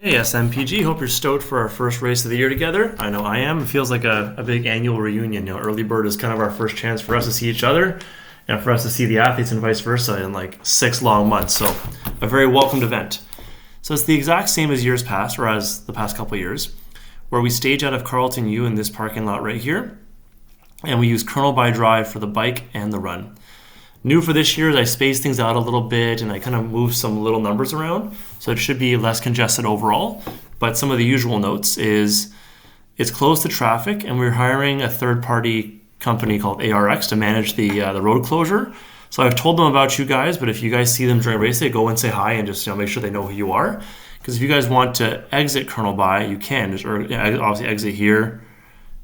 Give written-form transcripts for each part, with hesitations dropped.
Hey SMPG, hope you're stoked for our first race of the year together. I know I am. It feels like a big annual reunion. Early Bird is kind of our first chance for us to see each other and for us to see the athletes and vice versa in like 6 long months. So a very welcomed event. So it's the exact same as years past, or as the past couple of years, where we stage out of Carlton U in this parking lot right here, and we use Colonel by Drive for the bike and the run. New for this year is I spaced things out a little bit and I kind of moved some little numbers around, so it should be less congested overall. But some of the usual notes is it's closed to traffic, and we're hiring a third-party company called ARX to manage the road closure. So I've told them about you guys, but if you guys see them during race day, go and say hi and just make sure they know who you are. Because if you guys want to exit Colonel by, you can just obviously exit here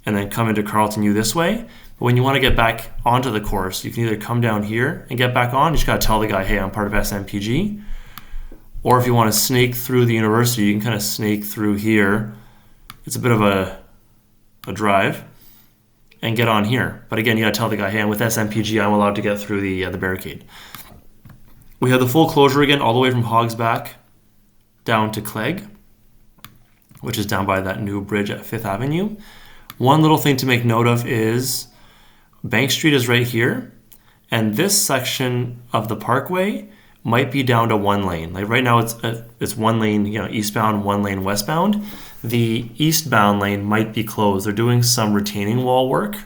and then come into Carlton U this way. But when you want to get back onto the course, you can either come down here and get back on. You just got to tell the guy, hey, I'm part of SMPG. Or if you want to snake through the university, you can kind of snake through here. It's a bit of a drive and get on here. But again, you got to tell the guy, hey, I'm with SMPG. I'm allowed to get through the barricade. We have the full closure again, all the way from Hogsback down to Clegg, which is down by that new bridge at 5th Avenue. One little thing to make note of is Bank Street is right here, and this section of the parkway might be down to one lane. Like right now it's one lane, eastbound, one lane westbound. The eastbound lane might be closed. They're doing some retaining wall work,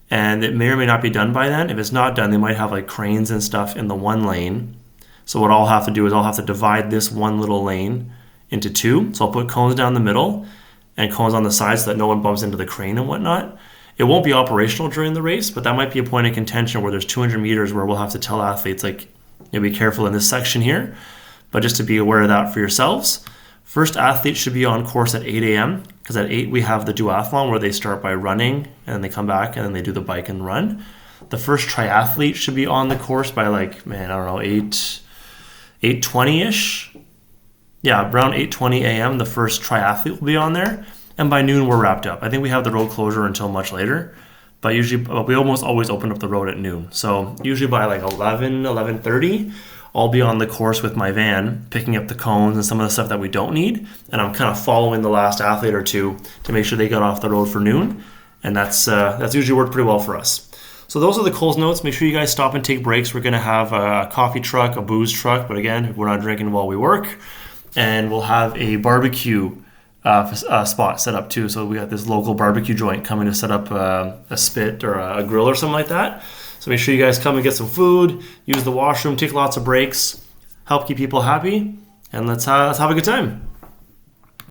and it may or may not be done by then. If it's not done, they might have like cranes and stuff in the one lane. So what I'll have to do is I'll have to divide this one little lane into two. So I'll put cones down the middle and cones on the sides so that no one bumps into the crane and whatnot. It won't be operational during the race, but that might be a point of contention where there's 200 meters where we'll have to tell athletes, like, be careful in this section here. But just to be aware of that for yourselves. First athlete should be on course at 8 a.m. because at 8 we have the duathlon where they start by running and then they come back and then they do the bike and run. The first triathlete should be on the course by 8:20-ish. Yeah, around 8:20 a.m. the first triathlete will be on there. And by noon, we're wrapped up. I think we have the road closure until much later, but we almost always open up the road at noon. So usually by 11:30, I'll be on the course with my van, picking up the cones and some of the stuff that we don't need. And I'm kind of following the last athlete or two to make sure they got off the road for noon. And that's usually worked pretty well for us. So those are the Coles notes. Make sure you guys stop and take breaks. We're going to have a coffee truck, a booze truck, but again, we're not drinking while we work. And we'll have a barbecue spot set up too. So we got this local barbecue joint coming to set up a spit or a grill or something like that. So make sure you guys come and get some food, use the washroom, take lots of breaks, help keep people happy, and let's have a good time.